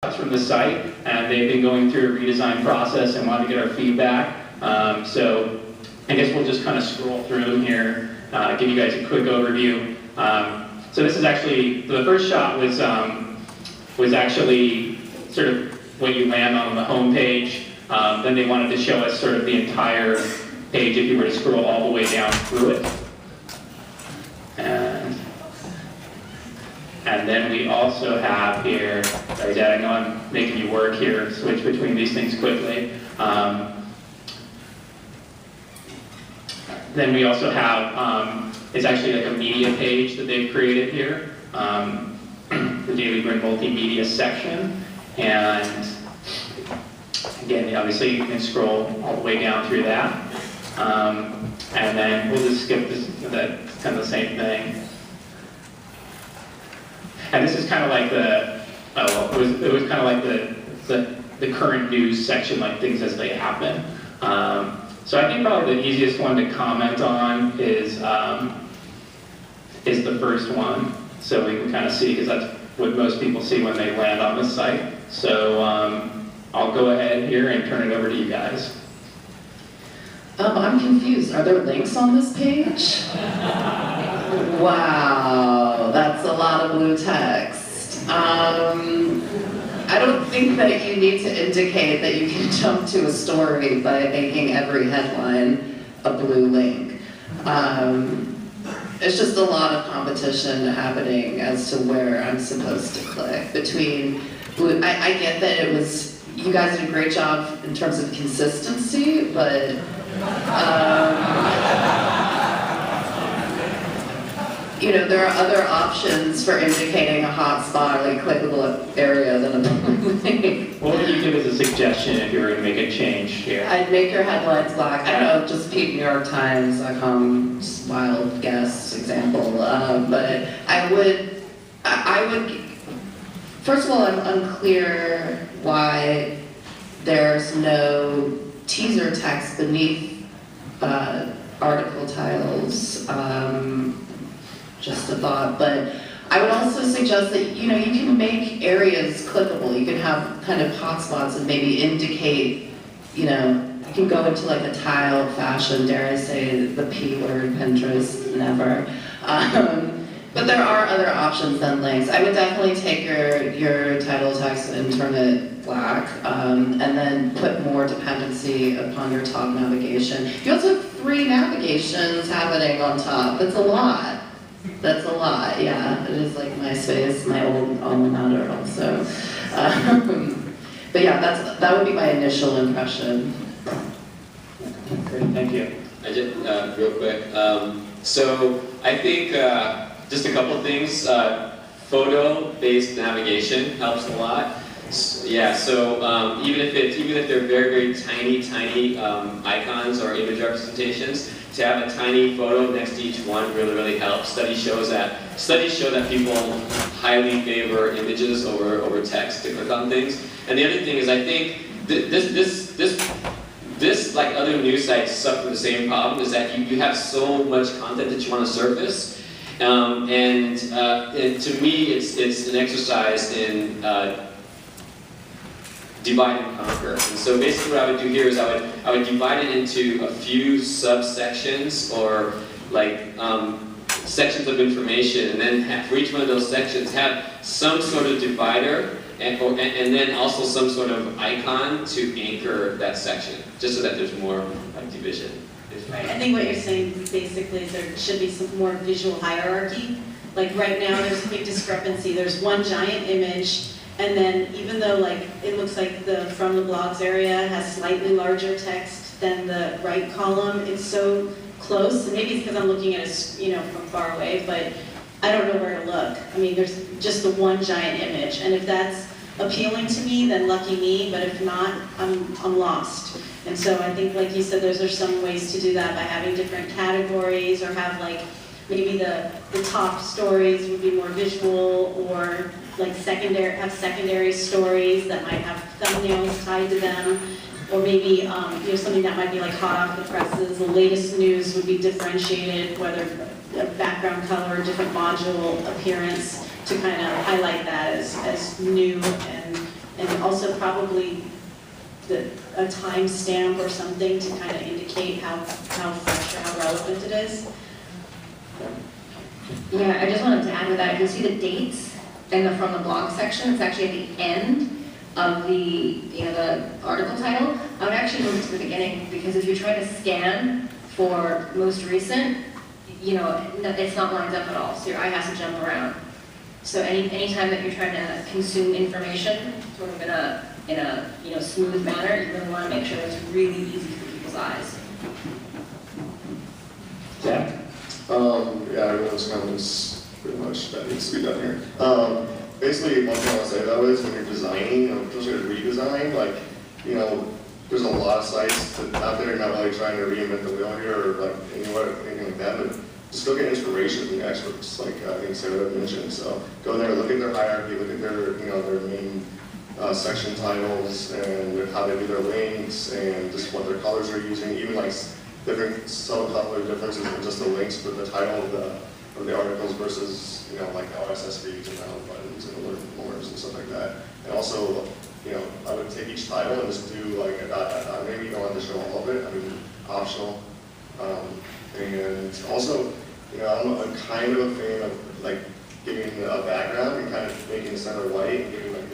from the site, and they've been going through a redesign process and want to get our feedback. So I guess we'll just kind of scroll through them here, give you guys a quick overview. So this is actually, the first shot was actually sort of what you land on the home page. Then they wanted to show us sort of the entire page if you were to scroll all the way down through it. And then we also have here, sorry Dad, I know I'm making you work here, switch between these things quickly. Then we also have, it's actually like a media page that they've created here, the Daily Grin multimedia section. And again, obviously you can scroll all the way down through that. And then we'll just skip this, that's kind of the same thing. And this is kind of like the, it was kind of like the current news section, like things as they happen. So I think probably the easiest one to comment on is the first one. So we can kind of see, because that's what most people see when they land on the site. So I'll go ahead here and turn it over to you guys. I'm confused. Are there links on this page? Wow, that's a lot of blue text. I don't think that you need to indicate that you can jump to a story by making every headline a blue link. It's just a lot of competition happening as to where I'm supposed to click between blue. I get that it was, you guys did a great job in terms of consistency, but you know, there are other options for indicating a hotspot, like clickable area than a blue link. What would you give as a suggestion if you were to make a change here? I'd make your headlines black. I don't know, just Peep NewYorkTimes.com, just wild guess example. But I would, first of all, I'm unclear why there's no teaser text beneath article titles. Just a thought, but I would also suggest that, you know, you can make areas clickable. You can have kind of hotspots and maybe indicate, you know, you can go into like a tile fashion, dare I say the P word, Pinterest, never. But there are other options than links. I would definitely take your title text and turn it black, and then put more dependency upon your top navigation. You also have 3 navigations happening on top. That's a lot. That's a lot, yeah. It is like MySpace, my old alma mater also. But yeah, that would be my initial impression. Great, thank you. I just, real quick. So I think just a couple of things. Photo-based navigation helps a lot. Yeah, so even if they're very, very tiny icons or image representations, to have a tiny photo next to each one really helps. Studies show that people highly favor images over text to click on things. And the other thing is, I think this like other news sites suffer the same problem, is that you have so much content that you want to surface. And to me, it's an exercise in divide and conquer. And so basically what I would do here is I would divide it into a few subsections, or like sections of information, and then for each one of those sections have some sort of divider, and then also some sort of icon to anchor that section, just so that there's more like division. Right, I think what you're saying basically is there should be some more visual hierarchy. Like right now there's a big discrepancy. There's one giant image, and then even though like it looks like the From the Blogs area has slightly larger text than the right column, it's so close. And maybe it's because I'm looking at it, you know, from far away, but I don't know where to look. I mean, there's just the one giant image, and if that's appealing to me, then lucky me. But if not, I'm lost. And so I think, like you said, those are some ways to do that by having different categories, or have like maybe the top stories would be more visual, or like secondary stories that might have thumbnails tied to them, or maybe you know, something that might be like hot off the presses. The latest news would be differentiated, whether a background color or different module appearance, to kind of highlight that as new and also probably a timestamp or something to kind of indicate how fresh or how relevant it is. Yeah, I just wanted to add with that, if you see the dates from the blog section, it's actually at the end of the article title. I would actually move it to the beginning, because if you're trying to scan for most recent, it's not lined up at all, so your eye has to jump around. So anytime that you're trying to consume information, sort of in a smooth manner, you really want to make sure it's really easy for people's eyes. Jack? Yeah, everyone's comments pretty much that needs to be done here. Basically, one thing I'll say though is when you're designing, especially a redesign, like, there's a lot of sites out there not really trying to reinvent the wheel here or like anything like that, but just go get inspiration from the experts, like I think Sarah mentioned. So go there, look at their hierarchy, look at their, their main section titles and how they do their links and just what their colors are using, even like different subtle color differences in just the links for the title of the articles versus, like RSS feeds and download buttons and alert boards and stuff like that. And also, I would take each title and just do like a dot, maybe you don't have to show all of it, I mean, optional. And also, I'm kind of a fan of like giving a background and kind of making the center white and giving like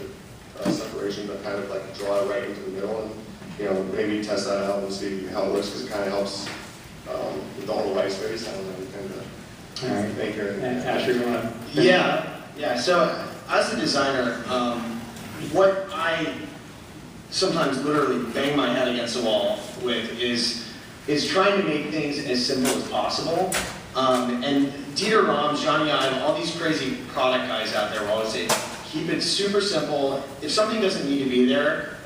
the separation, but kind of like draw it right into the middle and, maybe test that out and see how it looks, because it kind of helps with all the white space. I don't know, kind of. All right. Thinker. And Asher, you want to? Yeah. So as a designer, what I sometimes literally bang my head against the wall with is trying to make things as simple as possible. And Dieter Rams, Johnny Ive, all these crazy product guys out there will always say, keep it super simple. If something doesn't need to be there,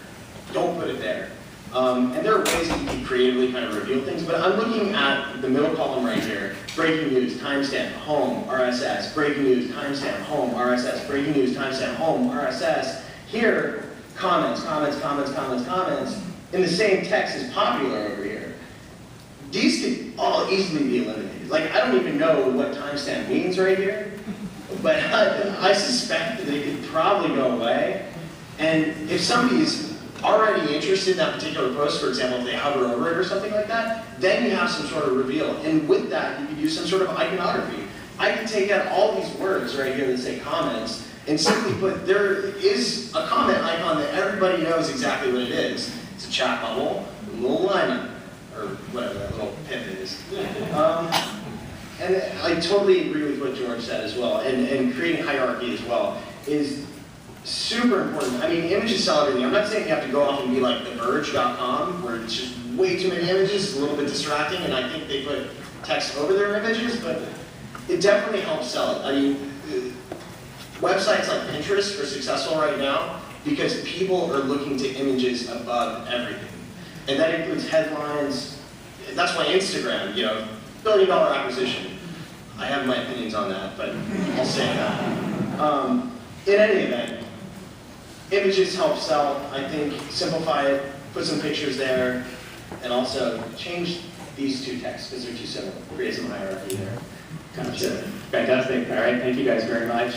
don't put it there. And there are ways that you can creatively kind of reveal things, but I'm looking at the middle column right here. Breaking news, timestamp, home, RSS. Breaking news, timestamp, home, RSS. Breaking news, timestamp, home, RSS. Here, comments. In the same text is popular over here. These could all easily be eliminated. Like, I don't even know what timestamp means right here, but I suspect that they could probably go away. And if somebody's already interested in that particular post, for example, if they hover over it or something like that, then you have some sort of reveal. And with that, you could use some sort of iconography. I can take out all these words right here that say comments and simply put, there is a comment icon that everybody knows exactly what it is. It's a chat bubble, a little line, or whatever that little pip is. And I totally agree with what George said as well, and creating hierarchy as well is super important. I mean, images sell everything. I'm not saying you have to go off and be like TheVerge.com, where it's just way too many images, it's a little bit distracting, and I think they put text over their images, but it definitely helps sell it. I mean, websites like Pinterest are successful right now because people are looking to images above everything. And that includes headlines. That's why Instagram, $1 billion acquisition. I have my opinions on that, but I'll say that. In any event, images help sell. I think simplify it, put some pictures there, and also change these two texts because they're too similar. Create some hierarchy there. Gotcha. Fantastic. All right. Thank you guys very much.